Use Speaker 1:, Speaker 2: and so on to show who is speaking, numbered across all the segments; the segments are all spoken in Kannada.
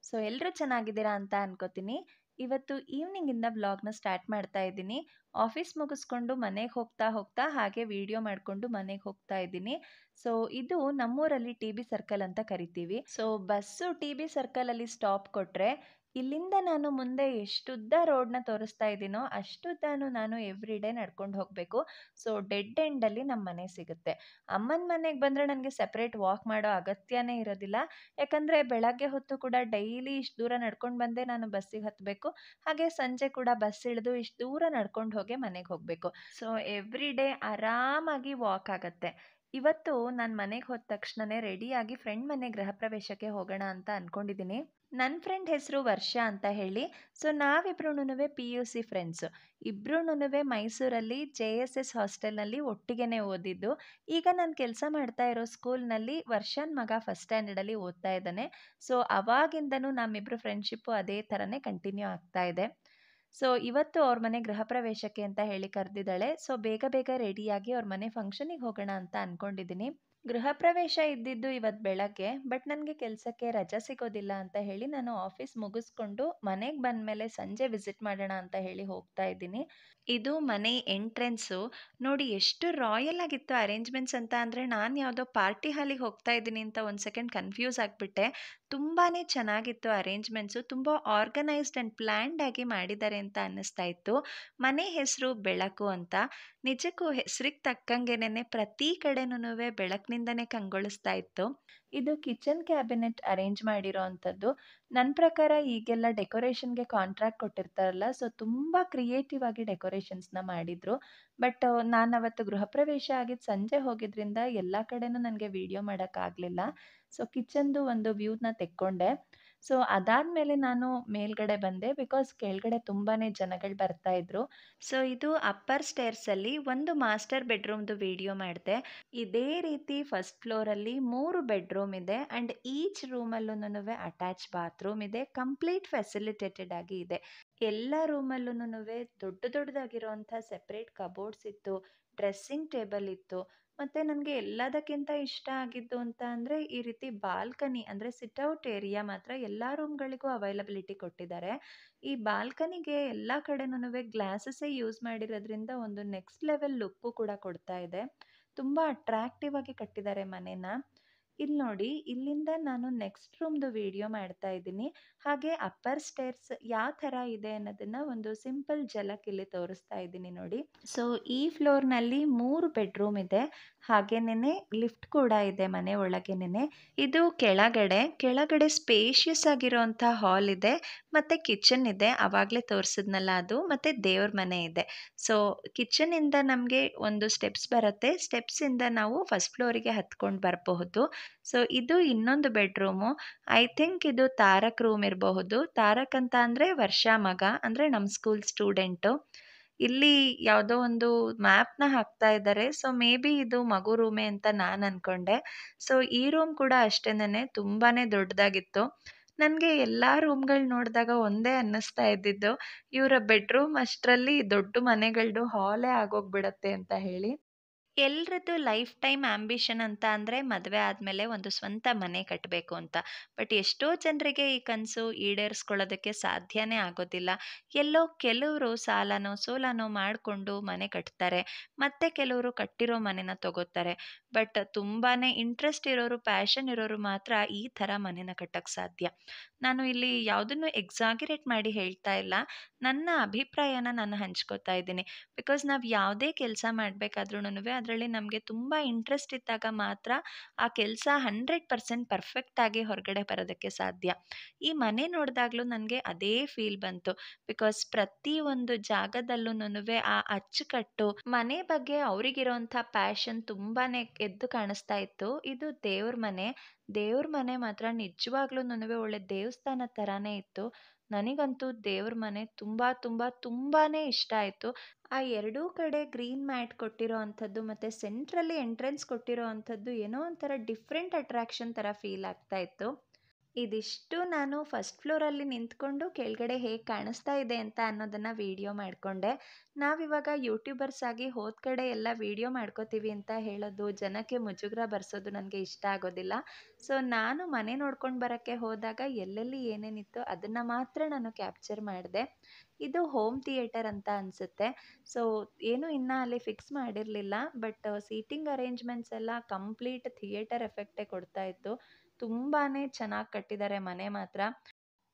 Speaker 1: ಸೊ ಎಲ್ಲರೂ ಚೆನ್ನಾಗಿದ್ದೀರಾ ಅಂತ ಅನ್ಕೋತೀನಿ. ಇವತ್ತು ಈವ್ನಿಂಗಿಂದ ವ್ಲಾಗ್ನ ಸ್ಟಾರ್ಟ್ ಮಾಡ್ತಾ ಇದ್ದೀನಿ. ಆಫೀಸ್ ಮುಗಿಸ್ಕೊಂಡು ಮನೆಗೆ ಹೋಗ್ತಾ ಹೋಗ್ತಾ ಹಾಗೆ ವಿಡಿಯೋ ಮಾಡಿಕೊಂಡು ಮನೆಗೆ ಹೋಗ್ತಾ ಇದ್ದೀನಿ. ಸೊ ಇದು ನಮ್ಮೂರಲ್ಲಿ ಟಿ ಬಿ ಸರ್ಕಲ್ ಅಂತ ಕರಿತೀವಿ. ಸೊ ಬಸ್ಸು ಟಿ ಬಿ ಸರ್ಕಲಲ್ಲಿ ಸ್ಟಾಪ್ ಕೊಟ್ಟರೆ ಇಲ್ಲಿಂದ ನಾನು ಮುಂದೆ ಎಷ್ಟುದ್ದ ರೋಡ್ನ ತೋರಿಸ್ತಾ ಇದ್ದೀನೋ ಅಷ್ಟುದ್ದನೂ ನಾನು ಎವ್ರಿ ಡೇ ನಡ್ಕೊಂಡು ಹೋಗಬೇಕು. ಸೊ ಡೆಡ್ ಎಂಡಲ್ಲಿ ನಮ್ಮ ಮನೆ ಸಿಗುತ್ತೆ. ಅಮ್ಮನ ಮನೆಗೆ ಬಂದರೆ ನನಗೆ ಸೆಪ್ರೇಟ್ ವಾಕ್ ಮಾಡೋ ಅಗತ್ಯನೇ ಇರೋದಿಲ್ಲ. ಯಾಕಂದರೆ ಬೆಳಗ್ಗೆ ಹೊತ್ತು ಕೂಡ ಡೈಲಿ ಇಷ್ಟು ದೂರ ನಡ್ಕೊಂಡು ಬಂದೇ ನಾನು ಬಸ್ಸಿಗೆ ಹತ್ತಬೇಕು. ಹಾಗೆ ಸಂಜೆ ಕೂಡ ಬಸ್ ಇಳಿದು ಇಷ್ಟು ದೂರ ನಡ್ಕೊಂಡು ಹೋಗಿ ಮನೆಗೆ ಹೋಗಬೇಕು. ಸೊ ಎವ್ರಿ ಡೇ ಆರಾಮಾಗಿ ವಾಕ್ ಆಗುತ್ತೆ. ಇವತ್ತು ನಾನು ಮನೆಗೆ ಹೋದ ತಕ್ಷಣನೇ ರೆಡಿಯಾಗಿ ಫ್ರೆಂಡ್ ಮನೆ ಗೃಹ ಪ್ರವೇಶಕ್ಕೆ ಹೋಗೋಣ ಅಂತ ಅಂದ್ಕೊಂಡಿದ್ದೀನಿ. ನನ್ನ ಫ್ರೆಂಡ್ ಹೆಸರು ವರ್ಷ ಅಂತ ಹೇಳಿ. ಸೊ ನಾವಿಬ್ರೂ ಪಿ ಯು ಸಿ ಫ್ರೆಂಡ್ಸು. ಇಬ್ರೂ ಮೈಸೂರಲ್ಲಿ JSS ಹಾಸ್ಟೆಲ್ನಲ್ಲಿ ಒಟ್ಟಿಗೆ ಓದಿದ್ದು. ಈಗ ನಾನು ಕೆಲಸ ಮಾಡ್ತಾ ಇರೋ ಸ್ಕೂಲ್ನಲ್ಲಿ ವರ್ಷನ್ ಮಗ ಫಸ್ಟ್ ಸ್ಟ್ಯಾಂಡರ್ಡಲ್ಲಿ ಓದ್ತಾ ಇದ್ದಾನೆ. ಸೊ ಅವಾಗಿಂದನೂ ನಮ್ಮಿಬ್ಬರು ಫ್ರೆಂಡ್ಶಿಪ್ಪು ಅದೇ ಥರನೇ ಕಂಟಿನ್ಯೂ ಆಗ್ತಾ ಇದೆ. ಸೊ ಇವತ್ತು ಅವ್ರ ಮನೆ ಗೃಹ ಪ್ರವೇಶಕ್ಕೆ ಅಂತ ಹೇಳಿ ಕರೆದಿದ್ದಾಳೆ. ಸೊ ಬೇಗ ಬೇಗ ರೆಡಿಯಾಗಿ ಅವ್ರ ಮನೆ ಫಂಕ್ಷನಿಗೆ ಹೋಗೋಣ ಅಂತ ಅಂದ್ಕೊಂಡಿದ್ದೀನಿ. ಗೃಹ ಪ್ರವೇಶ ಇದ್ದಿದ್ದು ಇವತ್ತು ಬೆಳಗ್ಗೆ, ಬಟ್ ನನಗೆ ಕೆಲಸಕ್ಕೆ ರಜೆ ಸಿಗೋದಿಲ್ಲ ಅಂತ ಹೇಳಿ ನಾನು ಆಫೀಸ್ ಮುಗಿಸ್ಕೊಂಡು ಮನೆಗೆ ಬಂದಮೇಲೆ ಸಂಜೆ ವಿಸಿಟ್ ಮಾಡೋಣ ಅಂತ ಹೇಳಿ ಹೋಗ್ತಾ ಇದ್ದೀನಿ. ಇದು ಮನೆ ಎಂಟ್ರೆನ್ಸು. ನೋಡಿ ಎಷ್ಟು ರಾಯಲ್ ಆಗಿತ್ತು ಅರೇಂಜ್ಮೆಂಟ್ಸ್ ಅಂತ ಅಂದರೆ ನಾನು ಯಾವುದೋ ಪಾರ್ಟಿ ಹಾಲಿಗೆ ಹೋಗ್ತಾ ಇದ್ದೀನಿ ಅಂತ ಒಂದು ಸೆಕೆಂಡ್ ಕನ್ಫ್ಯೂಸ್ ಆಗಿಬಿಟ್ಟೆ. ತುಂಬಾ ಚೆನ್ನಾಗಿತ್ತು ಅರೇಂಜ್ಮೆಂಟ್ಸು. ತುಂಬ ಆರ್ಗನೈಸ್ಡ್ ಆ್ಯಂಡ್ ಪ್ಲ್ಯಾಂಡ್ ಆಗಿ ಮಾಡಿದ್ದಾರೆ ಅಂತ ಅನ್ನಿಸ್ತಾ ಇತ್ತು. ಮನೆ ಹೆಸರು ಬೆಳಕು ಅಂತ. ನಿಜಕ್ಕೂ ಹೆಸ್ರಿಗೆ ತಕ್ಕಂಗೆನೇ ಪ್ರತಿ ಕಡೆನೂ ಬೆಳಕಿನಿಂದನೇ ಕಂಗೊಳಿಸ್ತಾ ಇತ್ತು. ಇದು ಕಿಚನ್ ಕ್ಯಾಬಿನೆಟ್ ಅರೇಂಜ್ ಮಾಡಿರೋ ಅಂಥದ್ದು. ನನ್ನ ಪ್ರಕಾರ ಈಗೆಲ್ಲ ಡೆಕೋರೇಷನ್ಗೆ ಕಾಂಟ್ರಾಕ್ಟ್ ಕೊಟ್ಟಿರ್ತಾರಲ್ಲ, ಸೊ ತುಂಬ ಕ್ರಿಯೇಟಿವ್ ಆಗಿ ಡೆಕೋರೇಷನ್ಸ್ನ ಮಾಡಿದರು. ಬಟ್ ನಾನು ಅವತ್ತು ಗೃಹ ಪ್ರವೇಶ ಆಗಿದ್ದು ಸಂಜೆ ಹೋಗಿದ್ರಿಂದ ಎಲ್ಲ ಕಡೆನೂ ನನಗೆ ವಿಡಿಯೋ ಮಾಡೋಕ್ಕಾಗಲಿಲ್ಲ. ಸೊ ಕಿಚನ್ದು ಒಂದು ವ್ಯೂನ ತೆಕ್ಕೊಂಡೆ. ಸೊ ಅದಾದಮೇಲೆ ನಾನು ಮೇಲ್ಗಡೆ ಬಂದೆ, ಬಿಕಾಸ್ ಕೆಳಗಡೆ ತುಂಬಾ ಜನಗಳು ಬರ್ತಾ ಇದ್ರು. ಸೊ ಇದು ಅಪ್ಪರ್ ಸ್ಟೇರ್ಸಲ್ಲಿ ಒಂದು ಮಾಸ್ಟರ್ ಬೆಡ್ರೂಮ್ದು ವಿಡಿಯೋ ಮಾಡಿದೆ. ಇದೇ ರೀತಿ ಫಸ್ಟ್ ಫ್ಲೋರಲ್ಲಿ 3 ಬೆಡ್ರೂಮ್ ಇದೆ ಆ್ಯಂಡ್ ಈಚ್ ರೂಮಲ್ಲೂ ಅಟ್ಯಾಚ್ ಬಾತ್ರೂಮ್ ಇದೆ. ಕಂಪ್ಲೀಟ್ ಫೆಸಿಲಿಟೇಟೆಡ್ ಆಗಿ ಇದೆ. ಎಲ್ಲ ರೂಮಲ್ಲೂ ದೊಡ್ಡ ದೊಡ್ಡದಾಗಿರೋಂಥ ಸೆಪ್ರೇಟ್ ಕಬೋರ್ಡ್ಸ್ ಇತ್ತು, ಡ್ರೆಸ್ಸಿಂಗ್ ಟೇಬಲ್ ಇತ್ತು. ಮತ್ತು ನನಗೆ ಎಲ್ಲದಕ್ಕಿಂತ ಇಷ್ಟ ಆಗಿದ್ದು ಅಂತ ಅಂದರೆ ಈ ರೀತಿ ಬಾಲ್ಕನಿ ಅಂದರೆ ಸಿಟ್ಔಟ್ ಏರಿಯಾ ಮಾತ್ರ ಎಲ್ಲ ರೂಮ್ಗಳಿಗೂ ಅವೈಲಬಿಲಿಟಿ ಕೊಟ್ಟಿದ್ದಾರೆ. ಈ ಬಾಲ್ಕನಿಗೆ ಎಲ್ಲ ಕಡೆನೂ ಗ್ಲಾಸಸ್ಸೇ ಯೂಸ್ ಮಾಡಿರೋದ್ರಿಂದ ಒಂದು ನೆಕ್ಸ್ಟ್ ಲೆವೆಲ್ ಲುಕ್ಕು ಕೂಡ ಕೊಡ್ತಾ ಇದೆ. ತುಂಬ ಅಟ್ರಾಕ್ಟಿವ್ ಆಗಿ ಕಟ್ಟಿದ್ದಾರೆ ಮನೆನ. ಇಲ್ಲಿ ನೋಡಿ, ಇಲ್ಲಿಂದ ನಾನು ನೆಕ್ಸ್ಟ್ ರೂಮ್ದು ವಿಡಿಯೋ ಮಾಡ್ತಾ ಇದ್ದೀನಿ. ಹಾಗೆ ಅಪ್ಪರ್ ಸ್ಟೇರ್ಸ್ ಯಾವ ಥರ ಇದೆ ಅನ್ನೋದನ್ನು ಒಂದು ಸಿಂಪಲ್ ಝಲಕ್ ಇಲ್ಲಿ ತೋರಿಸ್ತಾ ಇದ್ದೀನಿ ನೋಡಿ. ಸೊ ಈ ಫ್ಲೋರ್ನಲ್ಲಿ 3 ಬೆಡ್ರೂಮ್ ಇದೆ. ಹಾಗೇನೆ ಲಿಫ್ಟ್ ಕೂಡ ಇದೆ ಮನೆ ಒಳಗೇನೆ. ಇದು ಕೆಳಗಡೆ ಸ್ಪೇಷಿಯಸ್ ಆಗಿರೋಂಥ ಹಾಲ್ ಇದೆ ಮತ್ತು ಕಿಚನ್ ಇದೆ. ಆವಾಗಲೇ ತೋರಿಸಿದ್ನಲ್ಲ ಅದು, ಮತ್ತು ದೇವ್ರ ಮನೆ ಇದೆ. ಸೊ ಕಿಚನಿಂದ ನಮಗೆ ಒಂದು ಸ್ಟೆಪ್ಸ್ ಬರುತ್ತೆ. ಸ್ಟೆಪ್ಸಿಂದ ನಾವು ಫಸ್ಟ್ ಫ್ಲೋರಿಗೆ ಹತ್ಕೊಂಡು ಬರಬಹುದು. ಸೊ ಇದು ಇನ್ನೊಂದು ಬೆಡ್ರೂಮು. ಐ ಥಿಂಕ್ ಇದು ತಾರಕ್ ರೂಮ್ ಇರಬಹುದು. ತಾರಕ್ ಅಂತ ಅಂದರೆ ವರ್ಷ ಮಗ, ಅಂದರೆ ನಮ್ಮ ಸ್ಕೂಲ್ ಸ್ಟೂಡೆಂಟು. ಇಲ್ಲಿ ಯಾವುದೋ ಒಂದು ಮ್ಯಾಪ್ನ ಹಾಕ್ತಾ ಇದ್ದಾರೆ. ಸೊ ಮೇ ಬಿ ಇದು ಮಗು ರೂಮೇ ಅಂತ ನಾನು ಅಂದ್ಕೊಂಡೆ. ಸೊ ಈ ರೂಮ್ ಕೂಡ ಅಷ್ಟೇನೆ ತುಂಬಾ ದೊಡ್ಡದಾಗಿತ್ತು. ನನಗೆ ಎಲ್ಲ ರೂಮ್ಗಳು ನೋಡಿದಾಗ ಒಂದೇ ಅನ್ನಿಸ್ತಾ ಇದ್ದಿದ್ದು, ಇವರ ಬೆಡ್ರೂಮ್ ಅಷ್ಟರಲ್ಲಿ ದೊಡ್ಡ ಮನೆಗಳದ್ದು ಹಾಲೇ ಆಗೋಗ್ಬಿಡತ್ತೆ ಅಂತ ಹೇಳಿ. ಎಲ್ರದ್ದು ಲೈಫ್ ಟೈಮ್ ಆ್ಯಂಬಿಷನ್ ಅಂತ ಅಂದರೆ ಮದುವೆ ಆದಮೇಲೆ ಒಂದು ಸ್ವಂತ ಮನೆ ಕಟ್ಟಬೇಕು ಅಂತ. ಬಟ್ ಎಷ್ಟೋ ಜನರಿಗೆ ಈ ಕನಸು ಈಡೇರಿಸ್ಕೊಳ್ಳೋದಕ್ಕೆ ಸಾಧ್ಯನೇ ಆಗೋದಿಲ್ಲ. ಎಲ್ಲೋ ಕೆಲವರು ಸಾಲನೋ ಸೋಲನೋ ಮಾಡಿಕೊಂಡು ಮನೆ ಕಟ್ತಾರೆ, ಮತ್ತು ಕೆಲವರು ಕಟ್ಟಿರೋ ಮನೆನ ತಗೋತಾರೆ. ಬಟ್ ತುಂಬಾ ಇಂಟ್ರೆಸ್ಟ್ ಇರೋರು, ಪ್ಯಾಷನ್ ಇರೋರು ಮಾತ್ರ ಈ ಥರ ಮನೆನ ಕಟ್ಟೋಕ್ಕೆ ಸಾಧ್ಯ. ನಾನು ಇಲ್ಲಿ ಯಾವುದನ್ನು ಎಕ್ಸಾಗಿರೇಟ್ ಮಾಡಿ ಹೇಳ್ತಾ ಇಲ್ಲ, ನನ್ನ ಅಭಿಪ್ರಾಯನ ನಾನು ಹಂಚ್ಕೋತಾ ಇದ್ದೀನಿ. ಬಿಕಾಸ್ ನಾವು ಯಾವುದೇ ಕೆಲಸ ಮಾಡಬೇಕಾದ್ರೂ ಅದರಲ್ಲಿ ನಮಗೆ ತುಂಬ ಇಂಟ್ರೆಸ್ಟ್ ಇದ್ದಾಗ ಮಾತ್ರ ಆ ಕೆಲಸ 100% ಪರ್ಫೆಕ್ಟಾಗಿ ಹೊರಗಡೆ ಬರೋದಕ್ಕೆ ಸಾಧ್ಯ. ಈ ಮನೆ ನೋಡಿದಾಗಲೂ ನನಗೆ ಅದೇ ಫೀಲ್ ಬಂತು. ಬಿಕಾಸ್ ಪ್ರತಿಯೊಂದು ಜಾಗದಲ್ಲೂ ಆ ಅಚ್ಚುಕಟ್ಟು, ಮನೆ ಬಗ್ಗೆ ಅವರಿಗಿರೋಂಥ ಪ್ಯಾಷನ್ ತುಂಬಾ ಎದ್ದು ಕಾಣಿಸ್ತಾ ಇತ್ತು. ಇದು ದೇವ್ರ ಮನೆ ಮಾತ್ರ ನಿಜವಾಗ್ಲೂ ಒಳ್ಳೆ ದೇವಸ್ಥಾನ ಥರಾನೇ ಇತ್ತು. ನನಗಂತೂ ದೇವ್ರ ಮನೆ ತುಂಬಾನೇ ಇಷ್ಟ ಆಯಿತು. ಆ ಎರಡೂ ಕಡೆ ಗ್ರೀನ್ ಮ್ಯಾಟ್ ಕೊಟ್ಟಿರೋ ಅಂಥದ್ದು ಮತ್ತು ಸೆಂಟ್ರಲ್ಲಿ ಎಂಟ್ರೆನ್ಸ್ ಕೊಟ್ಟಿರೋ ಅಂಥದ್ದು ಏನೋ ಒಂಥರ ಡಿಫ್ರೆಂಟ್ ಅಟ್ರಾಕ್ಷನ್ ಥರ ಫೀಲ್ ಆಗ್ತಾ ಇತ್ತು. ಇದಿಷ್ಟು ನಾನು ಫಸ್ಟ್ ಫ್ಲೋರಲ್ಲಿ ನಿಂತ್ಕೊಂಡು ಕೆಳಗಡೆ ಹೇಗೆ ಕಾಣಿಸ್ತಾ ಇದೆ ಅಂತ ಅನ್ನೋದನ್ನು ವಿಡಿಯೋ ಮಾಡಿಕೊಂಡೆ. ನಾವಿವಾಗ ಯೂಟ್ಯೂಬರ್ಸ್ ಆಗಿ ಹೋದ ಕಡೆ ಎಲ್ಲ ವಿಡಿಯೋ ಮಾಡ್ಕೋತೀವಿ ಅಂತ ಹೇಳೋದು, ಜನಕ್ಕೆ ಮುಜುಗರ ಬರ್ಸೋದು ನನಗೆ ಇಷ್ಟ ಆಗೋದಿಲ್ಲ. ಸೊ ನಾನು ಮನೆ ನೋಡ್ಕೊಂಡು ಬರೋಕ್ಕೆ ಹೋದಾಗ ಎಲ್ಲೆಲ್ಲಿ ಏನೇನಿತ್ತು ಅದನ್ನು ಮಾತ್ರ ನಾನು ಕ್ಯಾಪ್ಚರ್ ಮಾಡಿದೆ. ಇದು ಹೋಮ್ ಥಿಯೇಟರ್ ಅಂತ ಅನಿಸುತ್ತೆ. ಸೊ ಏನು ಇನ್ನೂ ಅಲ್ಲಿ ಫಿಕ್ಸ್ ಮಾಡಿರಲಿಲ್ಲ. ಬಟ್ ಸೀಟಿಂಗ್ ಅರೇಂಜ್ಮೆಂಟ್ಸ್ ಎಲ್ಲ ಕಂಪ್ಲೀಟ್ ಥಿಯೇಟರ್ ಎಫೆಕ್ಟೇ ಕೊಡ್ತಾ ಇತ್ತು. ತುಂಬಾ ಚೆನ್ನಾಗಿ ಕಟ್ಟಿದ್ದಾರೆ ಮನೆ ಮಾತ್ರ.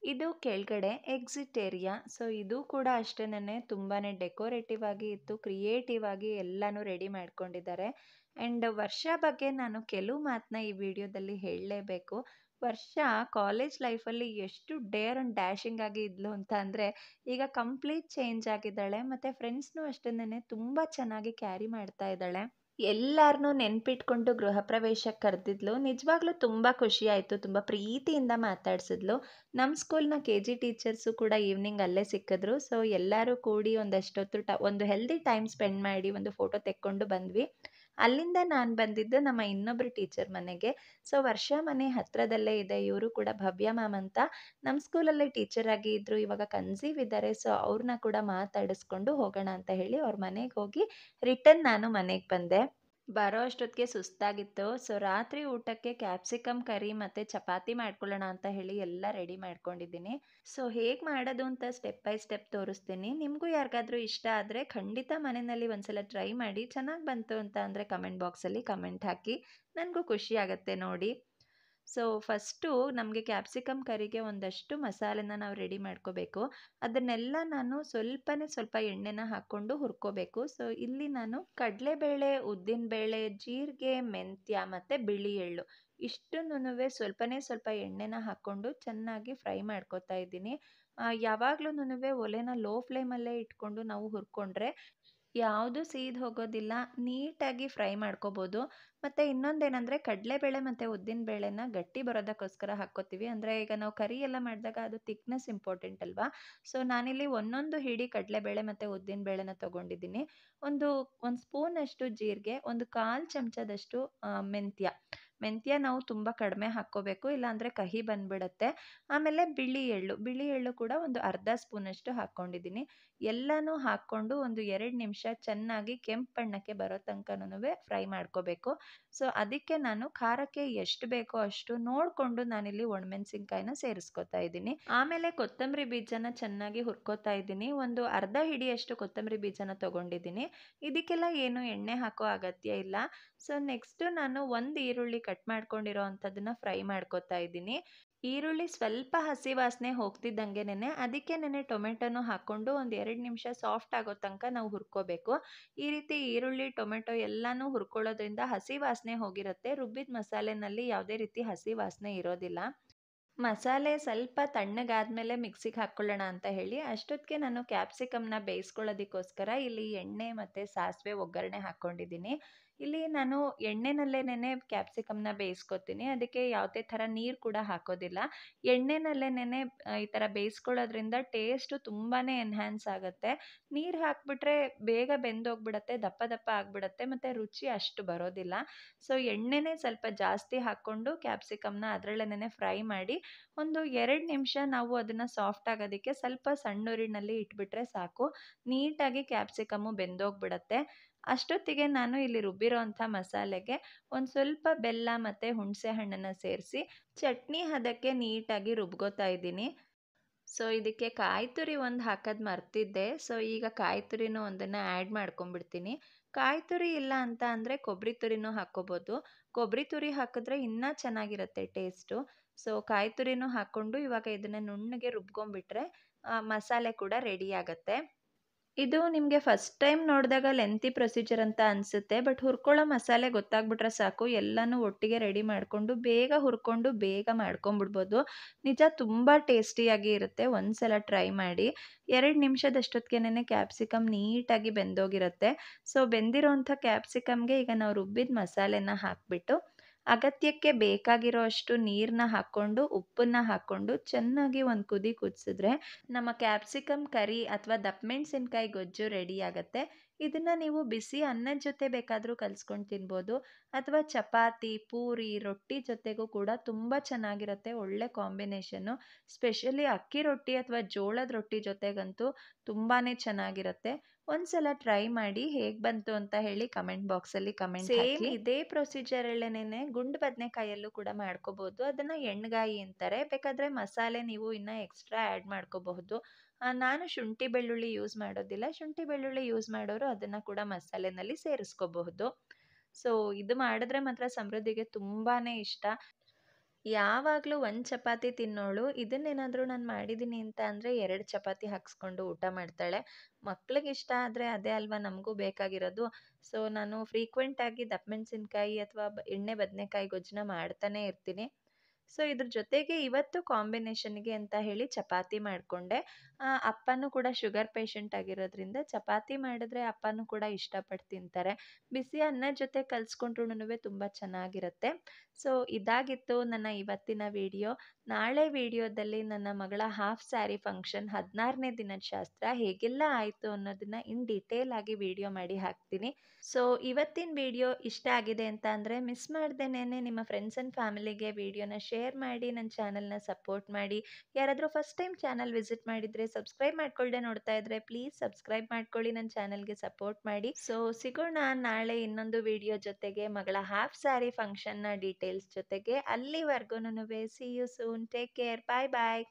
Speaker 1: ಇದು ಕೆಳಗಡೆ ಎಕ್ಸಿಟ್ ಏರಿಯಾ. ಸೊ ಇದು ಕೂಡ ಅಷ್ಟೇನೆ ತುಂಬಾ ಡೆಕೋರೇಟಿವ್ ಆಗಿ ಇತ್ತು, ಕ್ರಿಯೇಟಿವ್ ಆಗಿ ಎಲ್ಲನೂ ರೆಡಿ ಮಾಡ್ಕೊಂಡಿದ್ದಾರೆ. ಆ್ಯಂಡ್ ವರ್ಷ ಬಗ್ಗೆ ನಾನು ಕೆಲವು ಮಾತನ್ನ ಈ ವಿಡಿಯೋದಲ್ಲಿ ಹೇಳಲೇಬೇಕು. ವರ್ಷ ಕಾಲೇಜ್ ಲೈಫಲ್ಲಿ ಎಷ್ಟು ಡೇರ್ ಆ್ಯಂಡ್ ಡ್ಯಾಶಿಂಗ್ ಆಗಿ ಇದ್ಲು ಅಂತ ಅಂದರೆ, ಈಗ ಕಂಪ್ಲೀಟ್ ಚೇಂಜ್ ಆಗಿದ್ದಾಳೆ. ಮತ್ತು ಫ್ರೆಂಡ್ಸ್ನೂ ಅಷ್ಟೇನೆ ತುಂಬ ಚೆನ್ನಾಗಿ ಕ್ಯಾರಿ ಮಾಡ್ತಾ ಇದ್ದಾಳೆ. ಎಲ್ಲಾರನ್ನೂ ನೆನ್ಪಿಟ್ಕೊಂಡು ಗೃಹ ಪ್ರವೇಶಕ್ಕೆ ಕರೆದಿದ್ಲು. ನಿಜವಾಗ್ಲೂ ತುಂಬ ಖುಷಿ ಆಯಿತು. ತುಂಬ ಪ್ರೀತಿಯಿಂದ ಮಾತಾಡಿಸಿದ್ಲು. ನಮ್ಮ ಸ್ಕೂಲ್ನ KG ಟೀಚರ್ಸು ಕೂಡ ಈವ್ನಿಂಗ್ ಅಲ್ಲೇ ಸಿಕ್ಕಿದ್ರು. ಸೊ ಎಲ್ಲರೂ ಕೂಡಿ ಒಂದಷ್ಟೊತ್ತು ಒಂದು ಹೆಲ್ದಿ ಟೈಮ್ ಸ್ಪೆಂಡ್ ಮಾಡಿ ಒಂದು ಫೋಟೋ ತೆಕ್ಕೊಂಡು ಬಂದ್ವಿ. ಅಲ್ಲಿಂದ ನಾನು ಬಂದಿದ್ದು ನಮ್ಮ ಇನ್ನೊಬ್ಬರು ಟೀಚರ್ ಮನೆಗೆ. ಸೊ ವರ್ಷ ಮನೆ ಹತ್ತಿರದಲ್ಲೇ ಇದೆ. ಇವರು ಕೂಡ ಭವ್ಯ ಮ್ಯಾಮ್ ಅಂತ ನಮ್ಮ ಸ್ಕೂಲಲ್ಲೇ ಟೀಚರ್ ಆಗಿ ಇದ್ದರು. ಇವಾಗ ಕನ್ಸೀವ್ ಇದ್ದಾರೆ. ಸೊ ಅವ್ರನ್ನ ಕೂಡ ಮಾತಾಡಿಸ್ಕೊಂಡು ಹೋಗೋಣ ಅಂತ ಹೇಳಿ ಅವ್ರ ಮನೆಗೆ ಹೋಗಿ ರಿಟರ್ನ್ ನಾನು ಮನೆಗೆ ಬಂದೆ. ಬರೋ ಅಷ್ಟೊತ್ತಿಗೆ ಸುಸ್ತಾಗಿತ್ತು. ಸೊ ರಾತ್ರಿ ಊಟಕ್ಕೆ ಕ್ಯಾಪ್ಸಿಕಮ್ ಕರಿ ಮತ್ತು ಚಪಾತಿ ಮಾಡ್ಕೊಳ್ಳೋಣ ಅಂತ ಹೇಳಿ ಎಲ್ಲ ರೆಡಿ ಮಾಡ್ಕೊಂಡಿದ್ದೀನಿ. ಸೊ ಹೇಗೆ ಮಾಡೋದು ಅಂತ ಸ್ಟೆಪ್ ಬೈ ಸ್ಟೆಪ್ ತೋರಿಸ್ತೀನಿ. ನಿಮಗೂ ಯಾರಿಗಾದ್ರೂ ಇಷ್ಟ ಆದರೆ ಖಂಡಿತ ಮನೆಯಲ್ಲಿ ಒಂದ್ಸಲ ಟ್ರೈ ಮಾಡಿ. ಚೆನ್ನಾಗಿ ಬಂತು ಅಂತ ಅಂದರೆ ಕಮೆಂಟ್ ಬಾಕ್ಸಲ್ಲಿ ಕಮೆಂಟ್ ಹಾಕಿ. ನನಗೂ ಖುಷಿ ಆಗುತ್ತೆ ನೋಡಿ. ಸೊ ಫಸ್ಟು ನಮಗೆ ಕ್ಯಾಪ್ಸಿಕಮ್ ಕರಿಗೆ ಒಂದಷ್ಟು ಮಸಾಲೆನ ನಾವು ರೆಡಿ ಮಾಡ್ಕೋಬೇಕು. ಅದನ್ನೆಲ್ಲ ನಾನು ಸ್ವಲ್ಪ ಎಣ್ಣೆನ ಹಾಕ್ಕೊಂಡು ಹುರ್ಕೋಬೇಕು. ಸೊ ಇಲ್ಲಿ ನಾನು ಕಡಲೆಬೇಳೆ, ಉದ್ದಿನಬೇಳೆ, ಜೀರಿಗೆ, ಮೆಂತ್ಯ ಮತ್ತು ಬಿಳಿ ಎಳ್ಳು ಇಷ್ಟನ್ನೂ ಸ್ವಲ್ಪ ಎಣ್ಣೆನ ಹಾಕ್ಕೊಂಡು ಚೆನ್ನಾಗಿ ಫ್ರೈ ಮಾಡ್ಕೋತಾ ಇದ್ದೀನಿ. ಯಾವಾಗ್ಲೂನುವೆ ಒಲೆನ ಲೋ ಫ್ಲೇಮಲ್ಲೇ ಇಟ್ಕೊಂಡು ನಾವು ಹುರ್ಕೊಂಡ್ರೆ ಯಾವುದು ಸೀದ್ ಹೋಗೋದಿಲ್ಲ, ನೀಟಾಗಿ ಫ್ರೈ ಮಾಡ್ಕೋಬೋದು. ಮತ್ತು ಇನ್ನೊಂದೇನೆಂದರೆ ಕಡಲೆಬೇಳೆ ಮತ್ತು ಉದ್ದಿನಬೇಳೆನ ಗಟ್ಟಿ ಬರೋದಕ್ಕೋಸ್ಕರ ಹಾಕ್ಕೋತೀವಿ. ಅಂದರೆ ಈಗ ನಾವು ಕರಿ ಎಲ್ಲ ಮಾಡಿದಾಗ ಅದು ಥಿಕ್ನೆಸ್ ಇಂಪಾರ್ಟೆಂಟ್ ಅಲ್ವಾ. ಸೊ ನಾನಿಲ್ಲಿ ಒಂದೊಂದು ಹಿಡಿ ಕಡಲೆಬೇಳೆ ಮತ್ತು ಉದ್ದಿನಬೇಳೆನ ತೊಗೊಂಡಿದ್ದೀನಿ. ಒಂದು ಸ್ಪೂನಷ್ಟು ಜೀರಿಗೆ, ಒಂದು 1/4 ಚಮಚದಷ್ಟು ಮೆಂತ್ಯ ನಾವು ತುಂಬ ಕಡಿಮೆ ಹಾಕ್ಕೋಬೇಕು, ಇಲ್ಲಾಂದರೆ ಕಹಿ ಬಂದ್ಬಿಡುತ್ತೆ. ಆಮೇಲೆ ಬಿಳಿ ಎಳ್ಳು ಕೂಡ ಒಂದು ಅರ್ಧ ಸ್ಪೂನಷ್ಟು ಹಾಕ್ಕೊಂಡಿದ್ದೀನಿ. ಎಲ್ಲನೂ ಹಾಕ್ಕೊಂಡು ಒಂದು 2 ನಿಮಿಷ ಚೆನ್ನಾಗಿ ಕೆಂಪು ಬಣ್ಣಕ್ಕೆ ಬರೋ ತನಕನೂ ಫ್ರೈ ಮಾಡ್ಕೋಬೇಕು. ಸೊ ಅದಕ್ಕೆ ನಾನು ಖಾರಕ್ಕೆ ಎಷ್ಟು ಬೇಕೋ ಅಷ್ಟು ನೋಡಿಕೊಂಡು ನಾನಿಲ್ಲಿ ಒಣಮೆಣಸಿನ್ಕಾಯಿನ ಸೇರಿಸ್ಕೊತಾ ಇದ್ದೀನಿ. ಆಮೇಲೆ ಕೊತ್ತಂಬರಿ ಬೀಜನ ಚೆನ್ನಾಗಿ ಹುರ್ಕೋತಾ ಇದ್ದೀನಿ. ಒಂದು ಅರ್ಧ ಹಿಡಿಯಷ್ಟು ಕೊತ್ತಂಬರಿ ಬೀಜನ ತೊಗೊಂಡಿದ್ದೀನಿ. ಇದಕ್ಕೆಲ್ಲ ಏನು ಎಣ್ಣೆ ಹಾಕೋ ಅಗತ್ಯ ಇಲ್ಲ. ಸೊ ನೆಕ್ಸ್ಟು ನಾನು ಒಂದು ಈರುಳ್ಳಿ ಕಟ್ ಮಾಡ್ಕೊಂಡಿರೋ ಅಂಥದ್ದನ್ನು ಫ್ರೈ ಮಾಡ್ಕೋತಾ ಇದ್ದೀನಿ. ಈರುಳ್ಳಿ ಸ್ವಲ್ಪ ಹಸಿ ವಾಸನೆ ಹೋಗ್ತಿದ್ದಂಗೆನೆ ಅದಕ್ಕೇನೆ ಟೊಮೆಟೊನೂ ಹಾಕ್ಕೊಂಡು ಒಂದು 2 ನಿಮಿಷ ಸಾಫ್ಟ್ ಆಗೋ ತನಕ ನಾವು ಹುರ್ಕೋಬೇಕು. ಈ ರೀತಿ ಈರುಳ್ಳಿ, ಟೊಮೆಟೊ ಎಲ್ಲನೂ ಹುರ್ಕೊಳ್ಳೋದ್ರಿಂದ ಹಸಿ ವಾಸನೆ ಹೋಗಿರುತ್ತೆ. ರುಬ್ಬಿದ ಮಸಾಲೆನಲ್ಲಿ ಯಾವುದೇ ರೀತಿ ಹಸಿ ವಾಸನೆ ಇರೋದಿಲ್ಲ. ಮಸಾಲೆ ಸ್ವಲ್ಪ ತಣ್ಣಗಾದ್ಮೇಲೆ ಮಿಕ್ಸಿಗೆ ಹಾಕ್ಕೊಳ್ಳೋಣ ಅಂತ ಹೇಳಿ ಅಷ್ಟೊತ್ತಿಗೆ ನಾನು ಕ್ಯಾಪ್ಸಿಕಮ್ನ ಬೇಯಿಸ್ಕೊಳ್ಳೋದಕ್ಕೋಸ್ಕರ ಇಲ್ಲಿ ಎಣ್ಣೆ ಮತ್ತು ಸಾಸಿವೆ ಒಗ್ಗರಣೆ ಹಾಕ್ಕೊಂಡಿದ್ದೀನಿ. ಇಲ್ಲಿ ನಾನು ಎಣ್ಣೆನಲ್ಲೇನೆ ಕ್ಯಾಪ್ಸಿಕಮ್ನ ಬೇಯಿಸ್ಕೊತೀನಿ. ಅದಕ್ಕೆ ಯಾವುದೇ ಥರ ನೀರು ಕೂಡ ಹಾಕೋದಿಲ್ಲ. ಎಣ್ಣೆನಲ್ಲೇನೆ ಈ ಥರ ಬೇಯಿಸ್ಕೊಳ್ಳೋದ್ರಿಂದ ಟೇಸ್ಟು ತುಂಬಾ ಎನ್ಹ್ಯಾನ್ಸ್ ಆಗುತ್ತೆ. ನೀರು ಹಾಕಿಬಿಟ್ರೆ ಬೇಗ ಬೆಂದೋಗ್ಬಿಡತ್ತೆ, ದಪ್ಪ ದಪ್ಪ ಆಗಿಬಿಡತ್ತೆ ಮತ್ತು ರುಚಿ ಅಷ್ಟು ಬರೋದಿಲ್ಲ. ಸೊ ಎಣ್ಣೆನೇ ಸ್ವಲ್ಪ ಜಾಸ್ತಿ ಹಾಕ್ಕೊಂಡು ಕ್ಯಾಪ್ಸಿಕಮ್ನ ಅದರಲ್ಲೇನೆ ಫ್ರೈ ಮಾಡಿ ಒಂದು 2 ನಿಮಿಷ ನಾವು ಅದನ್ನು ಸಾಫ್ಟ್ ಆಗೋದಕ್ಕೆ ಸ್ವಲ್ಪ ಸಣ್ಣೂರಿನಲ್ಲಿ ಇಟ್ಬಿಟ್ರೆ ಸಾಕು. ನೀಟಾಗಿ ಕ್ಯಾಪ್ಸಿಕಮ್ಮು ಬೆಂದೋಗ್ಬಿಡತ್ತೆ. ಅಷ್ಟೊತ್ತಿಗೆ ನಾನು ಇಲ್ಲಿ ರುಬ್ಬಿರೋ ಅಂಥ ಮಸಾಲೆಗೆ ಒಂದು ಸ್ವಲ್ಪ ಬೆಲ್ಲ ಮತ್ತು ಹುಣಸೆ ಹಣ್ಣನ್ನು ಸೇರಿಸಿ ಚಟ್ನಿ ಹದಕ್ಕೆ ನೀಟಾಗಿ ರುಬ್ಕೋತಾ ಇದ್ದೀನಿ. ಸೊ ಇದಕ್ಕೆ ಕಾಯಿ ತುರಿ ಒಂದು ಹಾಕೋದು ಮರ್ತಿದ್ದೆ. ಸೊ ಈಗ ಕಾಯಿ ತುರಿನೂ ಒಂದನ್ನು ಆ್ಯಡ್ ಮಾಡ್ಕೊಂಬಿಡ್ತೀನಿ. ಕಾಯಿ ತುರಿ ಇಲ್ಲ ಅಂತ ಅಂದರೆ ಕೊಬ್ಬರಿ ತುರಿನೂ ಹಾಕ್ಕೋಬೋದು. ಕೊಬ್ಬರಿ ತುರಿ ಹಾಕಿದ್ರೆ ಇನ್ನೂ ಚೆನ್ನಾಗಿರುತ್ತೆ ಟೇಸ್ಟು. ಸೊ ಕಾಯಿ ತುರಿನೂ ಹಾಕ್ಕೊಂಡು ಇವಾಗ ಇದನ್ನು ನುಣ್ಣಗೆ ರುಬ್ಕೊಂಬಿಟ್ರೆ ಮಸಾಲೆ ಕೂಡ ರೆಡಿ ಆಗುತ್ತೆ. ಇದು ನಿಮಗೆ ಫಸ್ಟ್ ಟೈಮ್ ನೋಡಿದಾಗ ಲೆಂತಿ ಪ್ರೊಸೀಜರ್ ಅಂತ ಅನಿಸುತ್ತೆ. ಬಟ್ ಹುರ್ಕೊಳ್ಳೋ ಮಸಾಲೆ ಗೊತ್ತಾಗ್ಬಿಟ್ರೆ ಸಾಕು, ಎಲ್ಲನೂ ಒಟ್ಟಿಗೆ ರೆಡಿ ಮಾಡಿಕೊಂಡು ಬೇಗ ಹುರ್ಕೊಂಡು ಬೇಗ ಮಾಡ್ಕೊಂಬಿಡ್ಬೋದು. ನಿಜ ತುಂಬ ಟೇಸ್ಟಿಯಾಗಿ ಇರುತ್ತೆ. ಒಂದ್ಸಲ ಟ್ರೈ ಮಾಡಿ. 2 ನಿಮಿಷದಷ್ಟೊತ್ತಿಗೆನೆ ಕ್ಯಾಪ್ಸಿಕಮ್ ನೀಟಾಗಿ ಬೆಂದೋಗಿರುತ್ತೆ. ಸೊ ಬೆಂದಿರೋಂಥ ಕ್ಯಾಪ್ಸಿಕಮ್ಗೆ ಈಗ ನಾವು ರುಬ್ಬಿದ ಮಸಾಲೆನ ಹಾಕಿಬಿಟ್ಟು ಅಗತ್ಯಕ್ಕೆ ಬೇಕಾಗಿರೋ ಅಷ್ಟು ನೀರನ್ನ ಹಾಕ್ಕೊಂಡು ಉಪ್ಪನ್ನು ಹಾಕ್ಕೊಂಡು ಚೆನ್ನಾಗಿ ಒಂದು ಕುದಿ ಕುದಿಸಿದ್ರೆ ನಮ್ಮ ಕ್ಯಾಪ್ಸಿಕಮ್ ಕರಿ ಅಥವಾ ದಪ್ಪಮೆಣಸಿನ್ಕಾಯಿ ಗೊಜ್ಜು ರೆಡಿ ಆಗುತ್ತೆ. ಇದನ್ನು ನೀವು ಬಿಸಿ ಅನ್ನದ ಜೊತೆ ಬೇಕಾದರೂ ಕಲಿಸ್ಕೊಂಡು ತಿನ್ಬೋದು, ಅಥವಾ ಚಪಾತಿ, ಪೂರಿ, ರೊಟ್ಟಿ ಜೊತೆಗೂ ಕೂಡ ತುಂಬ ಚೆನ್ನಾಗಿರುತ್ತೆ. ಒಳ್ಳೆ ಕಾಂಬಿನೇಷನ್ನು. ಸ್ಪೆಷಲಿ ಅಕ್ಕಿ ರೊಟ್ಟಿ ಅಥವಾ ಜೋಳದ ರೊಟ್ಟಿ ಜೊತೆಗಂತೂ ತುಂಬಾ ಚೆನ್ನಾಗಿರುತ್ತೆ. ಒಂದ್ಸಲ ಟ್ರೈ ಮಾಡಿ ಹೇಗೆ ಬಂತು ಅಂತ ಹೇಳಿ ಕಮೆಂಟ್ ಬಾಕ್ಸಲ್ಲಿ ಕಮೆಂಟ್ ಹಾಕಿ. ಸೇಮ್ ಇದೇ ಪ್ರೊಸೀಜರಲ್ಲೇನೆ ಗುಂಡು ಬದನೆಕಾಯಲ್ಲೂ ಕೂಡ ಮಾಡ್ಕೋಬಹುದು. ಅದನ್ನು ಎಣ್ಗಾಯಿ ಅಂತಾರೆ. ಬೇಕಾದರೆ ಮಸಾಲೆ ನೀವು ಇನ್ನೂ ಎಕ್ಸ್ಟ್ರಾ ಆ್ಯಡ್ ಮಾಡ್ಕೋಬಹುದು. ನಾನು ಶುಂಠಿ ಬೆಳ್ಳುಳ್ಳಿ ಯೂಸ್ ಮಾಡೋದಿಲ್ಲ. ಶುಂಠಿ ಬೆಳ್ಳುಳ್ಳಿ ಯೂಸ್ ಮಾಡೋರು ಅದನ್ನು ಕೂಡ ಮಸಾಲೆನಲ್ಲಿ ಸೇರಿಸ್ಕೋಬಹುದು. ಸೊ ಇದು ಮಾಡಿದ್ರೆ ಮಾತ್ರ ಸಮೃದ್ಧಿಗೆ ತುಂಬಾ ಇಷ್ಟ. ಯಾವಾಗಲೂ ಒಂದು ಚಪಾತಿ ತಿನ್ನೋಳು ಇದನ್ನೇನಾದರೂ ನಾನು ಮಾಡಿದ್ದೀನಿ ಅಂತ ಅಂದರೆ 2 ಚಪಾತಿ ಹಾಕ್ಸ್ಕೊಂಡು ಊಟ ಮಾಡ್ತಾಳೆ. ಮಕ್ಳಿಗೆ ಇಷ್ಟ ಆದರೆ ಅದೇ ಅಲ್ವಾ ನಮಗೂ ಬೇಕಾಗಿರೋದು. ಸೊ ನಾನು ಫ್ರೀಕ್ವೆಂಟಾಗಿ ದಪ್ಪ ಮೆಣಸಿನ್ಕಾಯಿ ಅಥವಾ ಎಣ್ಣೆ ಬದನೆಕಾಯಿ ಗೊಜ್ಜನ್ನ ಮಾಡ್ತಾನೆ ಇರ್ತೀನಿ. ಸೊ ಇದ್ರ ಜೊತೆಗೆ ಇವತ್ತು ಕಾಂಬಿನೇಷನ್ಗೆ ಅಂತ ಹೇಳಿ ಚಪಾತಿ ಮಾಡಿಕೊಂಡೆ. ಅಪ್ಪನೂ ಕೂಡ ಶುಗರ್ ಪೇಷಂಟ್ ಆಗಿರೋದ್ರಿಂದ ಚಪಾತಿ ಮಾಡಿದ್ರೆ ಅಪ್ಪನೂ ಕೂಡ ಇಷ್ಟಪಟ್ಟು ತಿಂತಾರೆ. ಬಿಸಿ ಅನ್ನದ ಜೊತೆ ಕಲಿಸ್ಕೊಂಡ್ರೂ ತುಂಬ ಚೆನ್ನಾಗಿರುತ್ತೆ. ಸೊ ಇದಾಗಿತ್ತು ನನ್ನ ಇವತ್ತಿನ ವಿಡಿಯೋ. ನಾಳೆ ವಿಡಿಯೋದಲ್ಲಿ ನನ್ನ ಮಗಳ ಹಾಫ್ ಸ್ಯಾರಿ ಫಂಕ್ಷನ್ 16ನೇ ದಿನದ ಶಾಸ್ತ್ರ ಹೇಗೆಲ್ಲ ಆಯಿತು ಅನ್ನೋದನ್ನು ಇನ್ ಡೀಟೇಲ್ ಆಗಿ ವಿಡಿಯೋ ಮಾಡಿ ಹಾಕ್ತೀನಿ. ಸೊ ಇವತ್ತಿನ ವಿಡಿಯೋ ಇಷ್ಟ ಆಗಿದೆ ಅಂತ ಅಂದರೆ ಮಿಸ್ ಮಾಡ್ದೇನೆ ನಿಮ್ಮ ಫ್ರೆಂಡ್ಸ್ ಆ್ಯಂಡ್ ಫ್ಯಾಮಿಲಿಗೆ ವಿಡಿಯೋನ ಶೇರ್ ಮಾಡಿ, ನನ್ನ ಚಾನಲ್ನ ಸಪೋರ್ಟ್ ಮಾಡಿ. ಯಾರಾದರೂ ಫಸ್ಟ್ ಟೈಮ್ ಚಾನಲ್ ವಿಸಿಟ್ ಮಾಡಿದರೆ ಸಬ್ಸ್ಕ್ರೈಬ್ ಮಾಡ್ಕೊಳ್ದೆ ನೋಡ್ತಾ ಇದ್ದರೆ ಪ್ಲೀಸ್ ಸಬ್ಸ್ಕ್ರೈಬ್ ಮಾಡ್ಕೊಳ್ಳಿ, ನನ್ನ ಚಾನಲ್ಗೆ ಸಪೋರ್ಟ್ ಮಾಡಿ. ಸೊ ಸಿಗೋಣ ನಾಳೆ ಇನ್ನೊಂದು ವಿಡಿಯೋ ಜೊತೆಗೆ, ಮಗಳ ಹಾಫ್ ಸ್ಯಾರಿ ಫಂಕ್ಷನ್ನ ಡೀಟೇಲ್ಸ್ ಜೊತೆಗೆ. ಅಲ್ಲಿವರೆಗೂ see you soon. Take care. Bye bye.